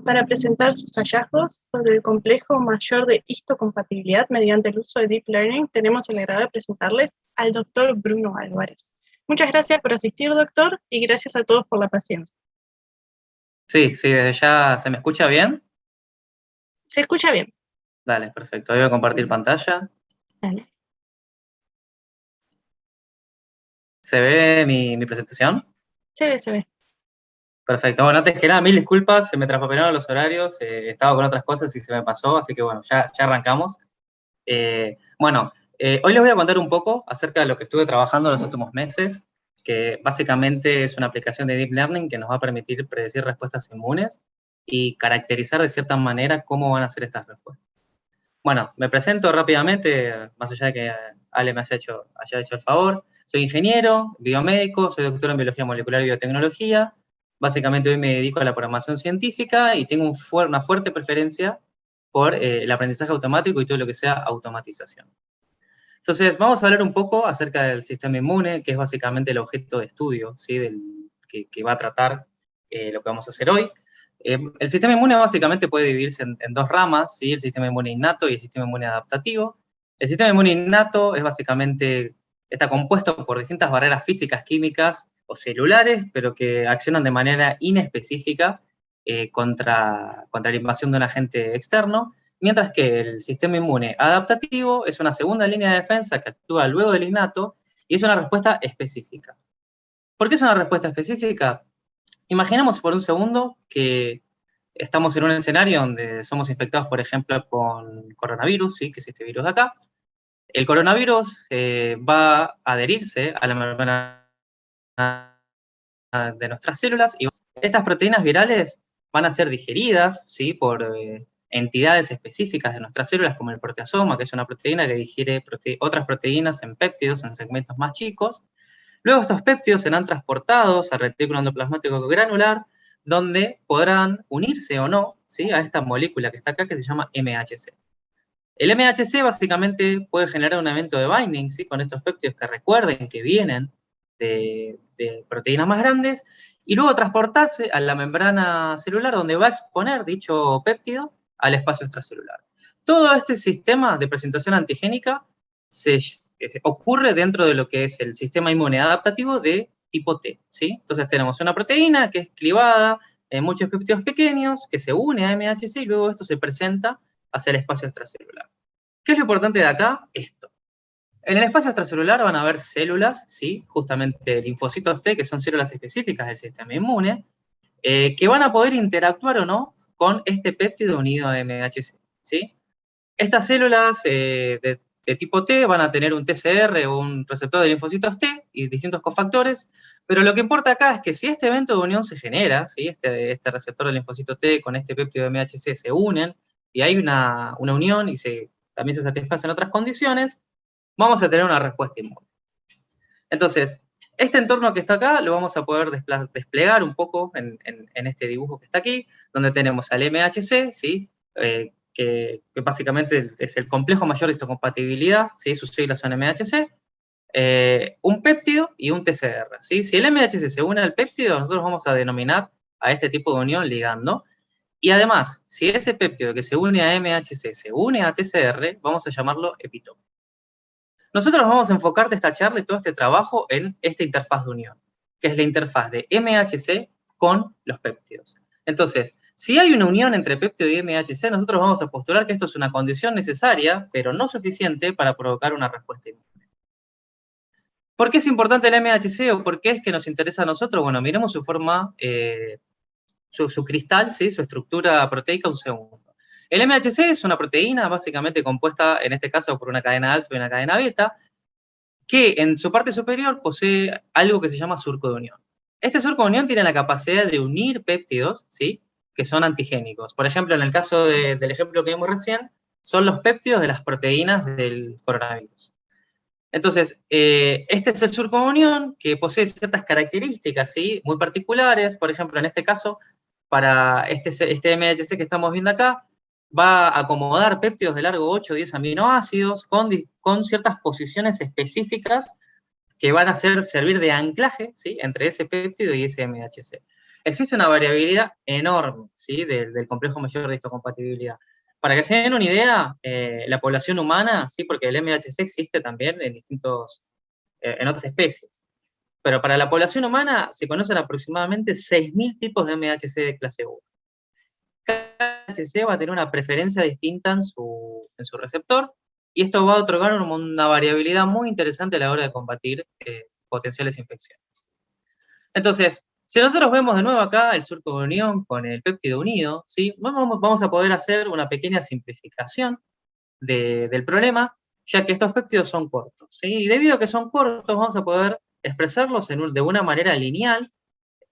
para presentar sus hallazgos sobre el complejo mayor de histocompatibilidad mediante el uso de Deep Learning, tenemos el agrado de presentarles al doctor Bruno Álvarez. Muchas gracias por asistir, doctor, y gracias a todos por la paciencia. Sí, desde ya, ¿se me escucha bien? Se escucha bien. Dale, perfecto. Voy a compartir pantalla. Dale. ¿Se ve mi presentación? Se ve. Perfecto. Bueno, antes que nada, mil disculpas, se me traspapelaron los horarios, estaba con otras cosas y se me pasó, así que bueno, ya arrancamos. Hoy les voy a contar un poco acerca de lo que estuve trabajando en los últimos meses, que básicamente es una aplicación de Deep Learning que nos va a permitir predecir respuestas inmunes y caracterizar de cierta manera cómo van a ser estas respuestas. Bueno, me presento rápidamente, más allá de que Ale me haya hecho el favor. Soy ingeniero, biomédico, soy doctor en biología molecular y biotecnología. Básicamente hoy me dedico a la programación científica y tengo una fuerte preferencia por el aprendizaje automático y todo lo que sea automatización. Entonces, vamos a hablar un poco acerca del sistema inmune, que es básicamente el objeto de estudio, ¿sí? que va a tratar lo que vamos a hacer hoy. El sistema inmune básicamente puede dividirse en dos ramas, ¿sí? El sistema inmune innato y el sistema inmune adaptativo. El sistema inmune innato es básicamente, está compuesto por distintas barreras físicas, químicas o celulares, pero que accionan de manera inespecífica contra la invasión de un agente externo, mientras que el sistema inmune adaptativo es una segunda línea de defensa que actúa luego del innato y es una respuesta específica. ¿Por qué es una respuesta específica? Imaginemos por un segundo que estamos en un escenario donde somos infectados, por ejemplo, con coronavirus, ¿sí? Que es este virus de acá. El coronavirus va a adherirse a la membrana de nuestras células y estas proteínas virales van a ser digeridas, ¿sí? Por entidades específicas de nuestras células, como el proteasoma, que es una proteína que digiere otras proteínas en péptidos, en segmentos más chicos. Luego estos péptidos serán transportados al retículo endoplasmático granular, donde podrán unirse o no, ¿sí? A esta molécula que está acá, que se llama MHC. El MHC básicamente puede generar un evento de binding, ¿sí? Con estos péptidos que recuerden que vienen de proteínas más grandes, y luego transportarse a la membrana celular, donde va a exponer dicho péptido al espacio extracelular. Todo este sistema de presentación antigénica ocurre dentro de lo que es el sistema inmune adaptativo de tipo T, ¿sí? Entonces tenemos una proteína que es clivada en muchos péptidos pequeños, que se une a MHC, y luego esto se presenta hacia el espacio extracelular. ¿Qué es lo importante de acá? Esto. En el espacio extracelular van a haber células, ¿sí? Justamente linfocitos T, que son células específicas del sistema inmune, que van a poder interactuar o no con este péptido unido a MHC, ¿sí? Estas células de tipo T van a tener un TCR o un receptor de linfocitos T y distintos cofactores, pero lo que importa acá es que si este evento de unión se genera, ¿sí? este receptor de linfocito T con este péptido de MHC se unen, y hay una unión y también se satisfacen otras condiciones, vamos a tener una respuesta inmune. Entonces, este entorno que está acá lo vamos a poder desplegar un poco en este dibujo que está aquí, donde tenemos al MHC, ¿sí? Que básicamente es el complejo mayor de histocompatibilidad, ¿sí? Sus siglas son MHC, un péptido y un TCR, ¿sí? Si el MHC se une al péptido, nosotros vamos a denominar a este tipo de unión ligando, y además, si ese péptido que se une a MHC se une a TCR, vamos a llamarlo epitope. Nosotros vamos a enfocar de esta charla y todo este trabajo en esta interfaz de unión, que es la interfaz de MHC con los péptidos. Entonces, si hay una unión entre péptido y MHC, nosotros vamos a postular que esto es una condición necesaria, pero no suficiente para provocar una respuesta inmune. ¿Por qué es importante el MHC o por qué es que nos interesa a nosotros? Bueno, miremos su forma, su cristal, ¿sí? Su estructura proteica un segundo. El MHC es una proteína básicamente compuesta, en este caso, por una cadena alfa y una cadena beta, que en su parte superior posee algo que se llama surco de unión. Este surco de unión tiene la capacidad de unir péptidos, ¿sí? Que son antigénicos. Por ejemplo, en el caso del ejemplo que vimos recién, son los péptidos de las proteínas del coronavirus. Entonces, este es el surco de unión que posee ciertas características, ¿sí? Muy particulares. Por ejemplo, en este caso, para este MHC que estamos viendo acá, va a acomodar péptidos de largo 8 o 10 aminoácidos con ciertas posiciones específicas que van a servir de anclaje, ¿sí? Entre ese péptido y ese MHC. existe una variabilidad enorme, ¿sí? Del complejo mayor de histocompatibilidad. Para que se den una idea, la población humana, ¿sí? Porque el MHC existe también en en otras especies, pero para la población humana se conocen aproximadamente 6.000 tipos de MHC de clase 1. Cada MHC va a tener una preferencia distinta en su receptor, y esto va a otorgar una variabilidad muy interesante a la hora de combatir potenciales infecciones. Entonces, si nosotros vemos de nuevo acá el surco de unión con el péptido unido, ¿sí? Vamos a poder hacer una pequeña simplificación del problema, ya que estos péptidos son cortos, ¿sí? Y debido a que son cortos, vamos a poder expresarlos de una manera lineal,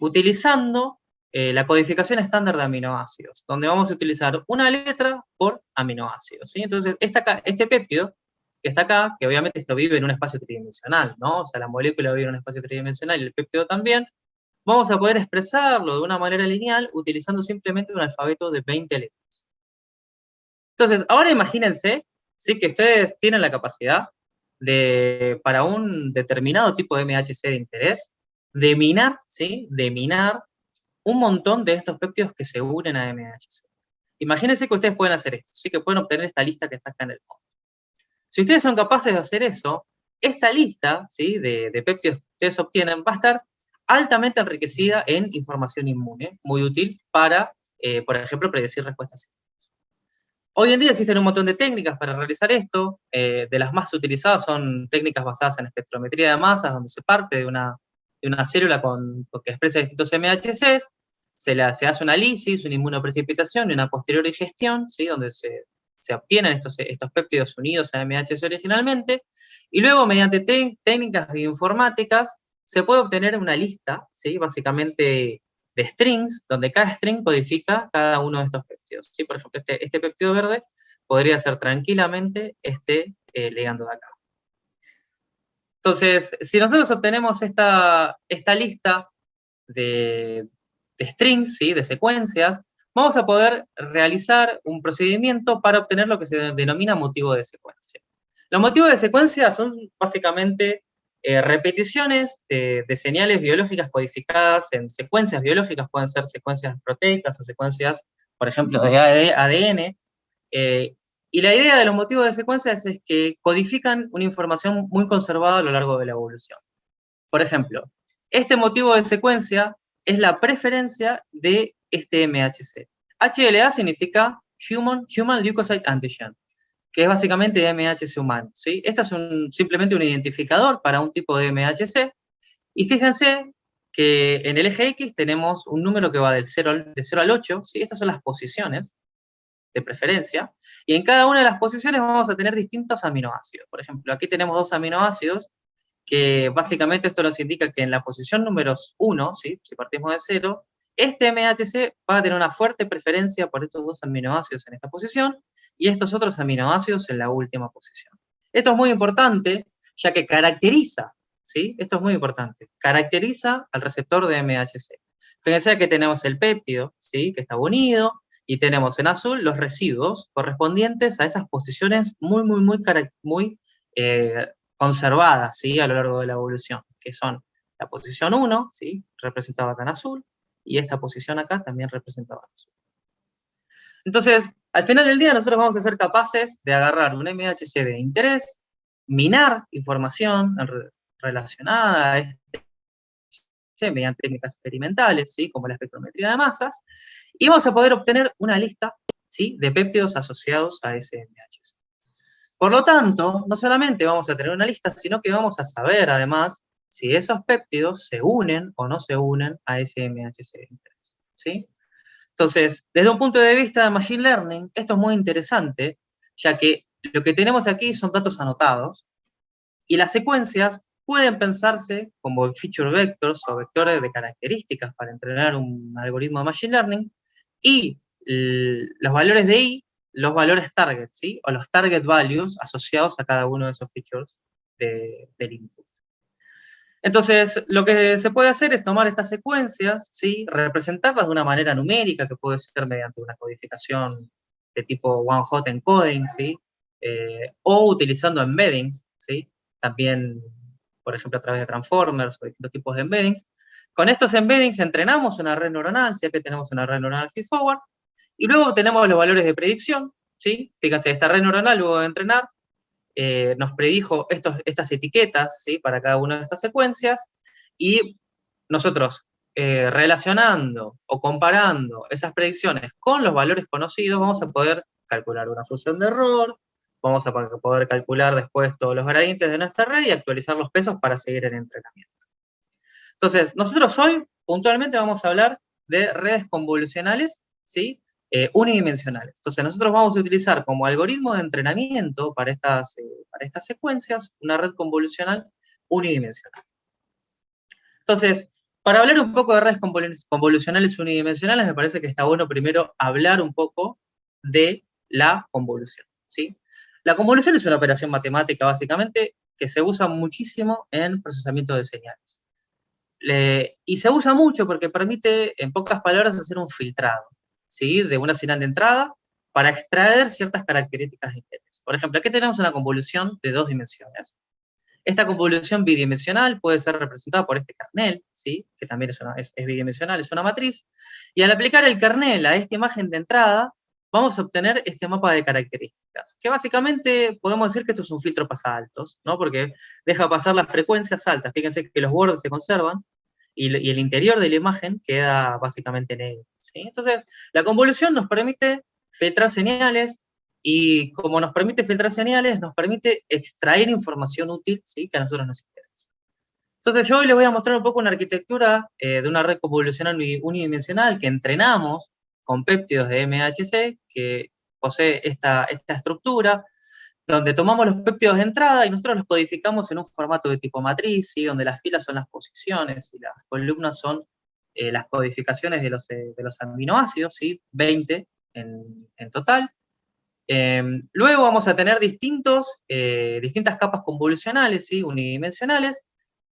utilizando la codificación estándar de aminoácidos, donde vamos a utilizar una letra por aminoácido, ¿sí? Entonces, este péptido que está acá, que obviamente esto vive en un espacio tridimensional, ¿no? O sea, la molécula vive en un espacio tridimensional y el péptido también, vamos a poder expresarlo de una manera lineal utilizando simplemente un alfabeto de 20 letras. Entonces, ahora imagínense, ¿sí? Que ustedes tienen la capacidad de, para un determinado tipo de MHC de interés, de minar, ¿sí? De minar un montón de estos péptidos que se unen a MHC. Imagínense que ustedes pueden hacer esto, ¿sí? Que pueden obtener esta lista que está acá en el fondo. Si ustedes son capaces de hacer eso, esta lista, ¿sí? de péptidos que ustedes obtienen va a estar altamente enriquecida en información inmune, muy útil para, por ejemplo, predecir respuestas. Hoy en día existen un montón de técnicas para realizar esto. De las más utilizadas son técnicas basadas en espectrometría de masas, donde se parte de una célula que expresa distintos MHCs, se hace una lisis, una inmunoprecipitación y una posterior digestión, ¿sí? Donde se obtienen estos péptidos unidos a MHC originalmente, y luego mediante técnicas bioinformáticas se puede obtener una lista, ¿sí? Básicamente de strings, donde cada string codifica cada uno de estos péptidos, ¿sí? Por ejemplo, este péptido verde podría ser tranquilamente este ligando de acá. Entonces, si nosotros obtenemos esta lista de strings, ¿sí? De secuencias, vamos a poder realizar un procedimiento para obtener lo que se denomina motivo de secuencia. Los motivos de secuencia son básicamente repeticiones de señales biológicas codificadas en secuencias biológicas, pueden ser secuencias proteicas o secuencias, por ejemplo, de ADN. Y la idea de los motivos de secuencias es que codifican una información muy conservada a lo largo de la evolución. Por ejemplo, este motivo de secuencia es la preferencia de este MHC. HLA significa Human Leukocyte Antigen, que es básicamente MHC humano, ¿sí? Este es simplemente un identificador para un tipo de MHC, y fíjense que en el eje X tenemos un número que va de 0 al 8, ¿sí? Estas son las posiciones de preferencia, y en cada una de las posiciones vamos a tener distintos aminoácidos. Por ejemplo, aquí tenemos 2 aminoácidos, que básicamente esto nos indica que en la posición número 1, ¿sí? Si partimos de 0, este MHC va a tener una fuerte preferencia por estos 2 aminoácidos en esta posición, y estos otros aminoácidos en la última posición. Esto es muy importante, ya que caracteriza, ¿sí? Esto es muy importante, caracteriza al receptor de MHC. Fíjense que tenemos el péptido, ¿sí? Que está unido, y tenemos en azul los residuos correspondientes a esas posiciones muy conservadas, ¿sí? A lo largo de la evolución, que son la posición 1, ¿sí? Representada acá en azul, y esta posición acá también representada en azul. Entonces, al final del día nosotros vamos a ser capaces de agarrar un MHC de interés, minar información relacionada a este mediante técnicas experimentales, ¿sí? Como la espectrometría de masas, y vamos a poder obtener una lista, ¿sí? De péptidos asociados a ese MHC. Por lo tanto, no solamente vamos a tener una lista, sino que vamos a saber además si esos péptidos se unen o no se unen a ese MHC de interés, ¿sí? Entonces, desde un punto de vista de Machine Learning, esto es muy interesante, ya que lo que tenemos aquí son datos anotados, y las secuencias pueden pensarse como feature vectors o vectores de características para entrenar un algoritmo de Machine Learning, y los valores de I, los valores target, ¿sí? O los target values asociados a cada uno de esos features del input. Entonces, lo que se puede hacer es tomar estas secuencias, ¿sí? Representarlas de una manera numérica, que puede ser mediante una codificación de tipo one-hot encoding, ¿sí? O utilizando embeddings, ¿sí? También, por ejemplo, a través de transformers o distintos tipos de embeddings, Con estos embeddings entrenamos una red neuronal, si es que tenemos una red neuronal feedforward, y luego obtenemos los valores de predicción, ¿sí? Fíjense, esta red neuronal, luego de entrenar, nos predijo estas etiquetas, ¿sí? Para cada una de estas secuencias, y nosotros, relacionando o comparando esas predicciones con los valores conocidos, vamos a poder calcular una función de error, vamos a poder calcular después todos los gradientes de nuestra red y actualizar los pesos para seguir en entrenamiento. Entonces, nosotros hoy puntualmente vamos a hablar de redes convolucionales, ¿sí? Unidimensionales. Entonces, nosotros vamos a utilizar como algoritmo de entrenamiento para estas secuencias una red convolucional unidimensional. Entonces, para hablar un poco de redes convolucionales unidimensionales, me parece que está bueno primero hablar un poco de la convolución, ¿sí? La convolución es una operación matemática, básicamente, que se usa muchísimo en procesamiento de señales. Y se usa mucho porque permite, en pocas palabras, hacer un filtrado, ¿sí? De una señal de entrada para extraer ciertas características de interés. Por ejemplo, aquí tenemos una convolución de 2 dimensiones. Esta convolución bidimensional puede ser representada por este kernel, ¿sí? Que también es bidimensional, es una matriz, y al aplicar el kernel a esta imagen de entrada, vamos a obtener este mapa de características, que básicamente podemos decir que esto es un filtro pasaltos, ¿no? Porque deja pasar las frecuencias altas, fíjense que los bordes se conservan, y el interior de la imagen queda básicamente negro, ¿sí? Entonces, la convolución nos permite filtrar señales, y como nos permite filtrar señales, nos permite extraer información útil, ¿sí? Que a nosotros nos interesa. Entonces yo hoy les voy a mostrar un poco una arquitectura de una red convolucional unidimensional que entrenamos con péptidos de MHC, que posee esta estructura, donde tomamos los péptidos de entrada y nosotros los codificamos en un formato de tipo matriz, ¿sí? Donde las filas son las posiciones y las columnas son las codificaciones de los aminoácidos, ¿sí? 20 en total. Luego vamos a tener distintas capas convolucionales, ¿sí? Unidimensionales,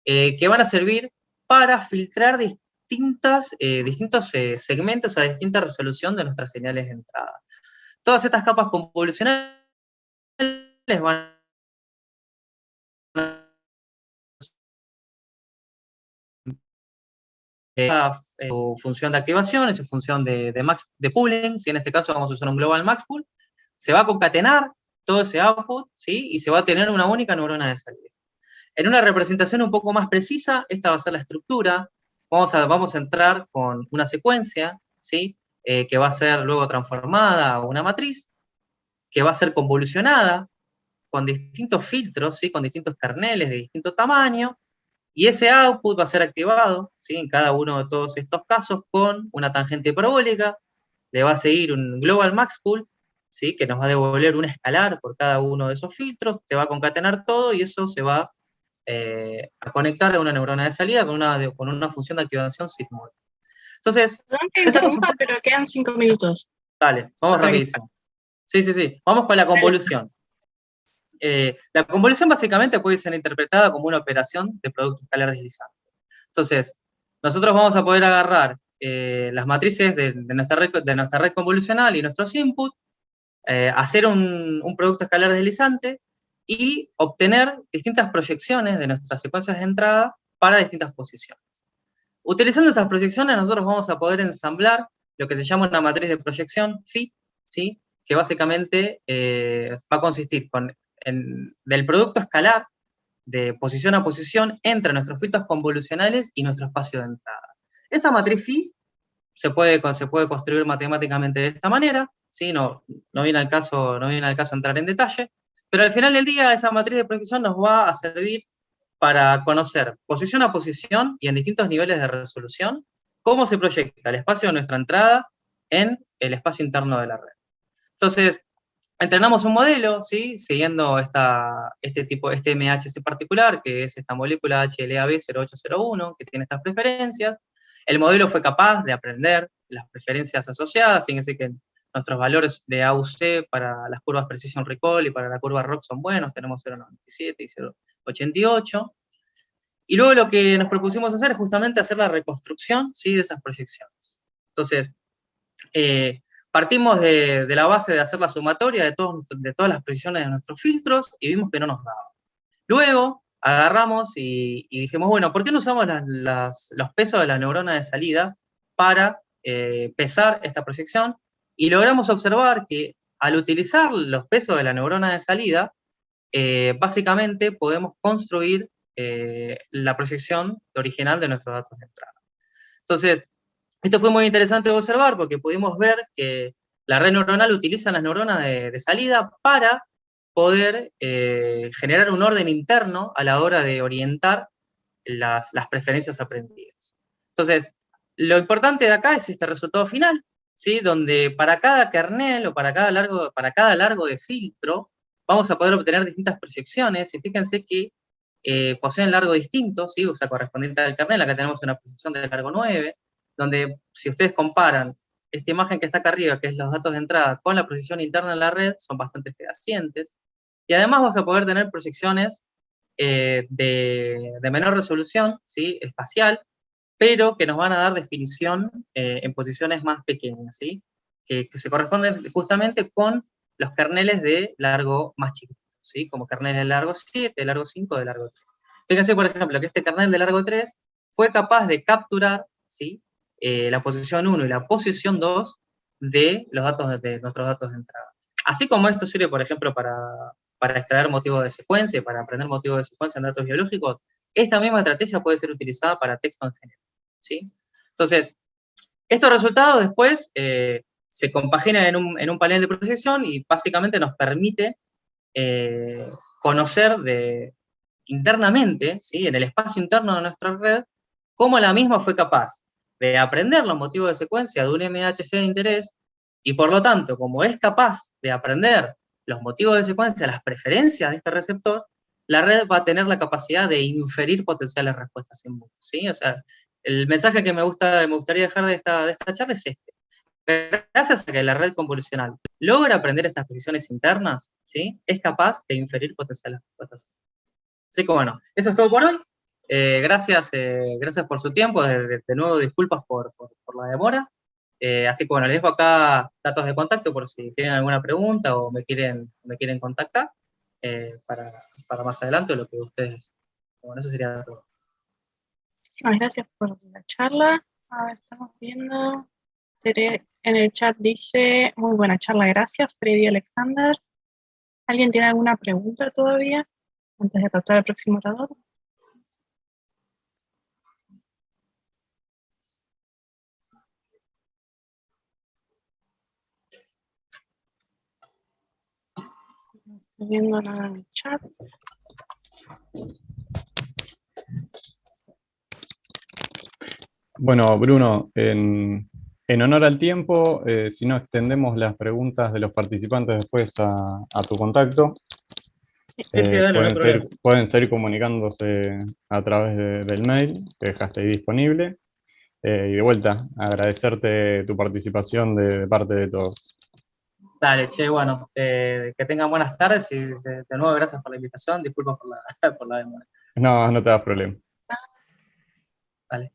que van a servir para filtrar distintos segmentos a distinta resolución de nuestras señales de entrada. Todas estas capas convolucionales van a su función de activación, es su función de pooling, si en este caso vamos a usar un global max pool, se va a concatenar todo ese output, ¿sí? Y se va a tener una única neurona de salida. En una representación un poco más precisa, esta va a ser la estructura. Vamos a entrar con una secuencia, ¿sí? Que va a ser luego transformada a una matriz, que va a ser convolucionada con distintos filtros, ¿sí? Con distintos kerneles de distinto tamaño, y ese output va a ser activado, ¿sí? En cada uno de todos estos casos con una tangente parabólica, le va a seguir un global max pool, ¿sí? Que nos va a devolver un escalar por cada uno de esos filtros, se va a concatenar todo y eso se va a conectar a una neurona de salida con una función de activación sigmoid. Entonces, Perdón que interrumpa, pero quedan 5 minutos. Dale, vamos rapidísimo. Sí. Vamos con la convolución. La convolución básicamente puede ser interpretada como una operación de producto escalar deslizante. Entonces, nosotros vamos a poder agarrar las matrices de nuestra red convolucional y nuestros inputs, hacer un producto escalar deslizante y obtener distintas proyecciones de nuestras secuencias de entrada para distintas posiciones. Utilizando esas proyecciones, nosotros vamos a poder ensamblar lo que se llama una matriz de proyección, phi, ¿sí? Que básicamente va a consistir del producto escalar de posición a posición entre nuestros filtros convolucionales y nuestro espacio de entrada. Esa matriz phi se puede construir matemáticamente de esta manera, ¿sí? No viene al caso entrar en detalle, pero al final del día esa matriz de proyección nos va a servir para conocer posición a posición y en distintos niveles de resolución cómo se proyecta el espacio de nuestra entrada en el espacio interno de la red. Entonces, entrenamos un modelo, ¿sí? Siguiendo este MHC particular, que es esta molécula HLA-B0801, que tiene estas preferencias. El modelo fue capaz de aprender las preferencias asociadas. Fíjense que nuestros valores de AUC para las curvas Precision Recall y para la curva ROC son buenos, tenemos 0.97 y 0.88. Y luego lo que nos propusimos hacer es justamente hacer la reconstrucción, ¿sí? De esas proyecciones. Entonces, partimos de la base de hacer la sumatoria de todas las precisiones de nuestros filtros y vimos que no nos daba. Luego, agarramos y dijimos, bueno, ¿por qué no usamos los pesos de las neuronas de salida para pesar esta proyección? Y logramos observar que al utilizar los pesos de la neurona de salida, básicamente podemos construir la proyección original de nuestros datos de entrada. Entonces, esto fue muy interesante de observar porque pudimos ver que la red neuronal utiliza las neuronas de salida para poder generar un orden interno a la hora de orientar las preferencias aprendidas. Entonces, lo importante de acá es este resultado final, ¿sí? Donde para cada kernel o para cada largo de filtro, vamos a poder obtener distintas proyecciones, y fíjense que poseen largo distinto, ¿sí? O sea, correspondiente al kernel, acá tenemos una proyección de largo 9, donde si ustedes comparan esta imagen que está acá arriba, que es los datos de entrada, con la proyección interna de la red, son bastante fehacientes, y además vas a poder tener proyecciones de menor resolución, ¿sí? Espacial, pero que nos van a dar definición en posiciones más pequeñas, ¿sí? Que se corresponden justamente con los kerneles de largo más chiquito, ¿sí? Como kerneles de largo 7, de largo 5, de largo 3. Fíjense, por ejemplo, que este kernel de largo 3 fue capaz de capturar, ¿sí? La posición 1 y la posición 2 de nuestros datos de entrada. Así como esto sirve, por ejemplo, para extraer motivos de secuencia, para aprender motivos de secuencia en datos biológicos, esta misma estrategia puede ser utilizada para texto en general, ¿sí? Entonces, estos resultados después se compaginan en un panel de proyección y básicamente nos permite conocer internamente, ¿sí? En el espacio interno de nuestra red, cómo la misma fue capaz de aprender los motivos de secuencia de un MHC de interés, y por lo tanto, como es capaz de aprender los motivos de secuencia, las preferencias de este receptor, la red va a tener la capacidad de inferir potenciales respuestas en book, ¿sí? O sea, el mensaje que me gustaría dejar de esta charla es este. Gracias a que la red convolucional logra aprender estas posiciones internas, ¿sí? Es capaz de inferir potenciales respuestas. Así que bueno, eso es todo por hoy. Gracias por su tiempo. De nuevo, disculpas por la demora. Así que bueno, les dejo acá datos de contacto por si tienen alguna pregunta o me quieren contactar para más adelante o lo que ustedes. Bueno, eso sería todo. Muchísimas gracias por la charla. A ver, estamos viendo. Tere en el chat dice, muy buena charla, gracias, Freddy Alexander. ¿Alguien tiene alguna pregunta todavía antes de pasar al próximo orador? No estoy viendo nada en el chat. Bueno, Bruno, en honor al tiempo, si no extendemos las preguntas de los participantes después a tu contacto, pueden seguir comunicándose a través del mail que dejaste ahí disponible. Y de vuelta, agradecerte tu participación de parte de todos. Dale, che, bueno, que tengan buenas tardes y de nuevo gracias por la invitación, disculpas por la demora. No, no te das problema. Dale.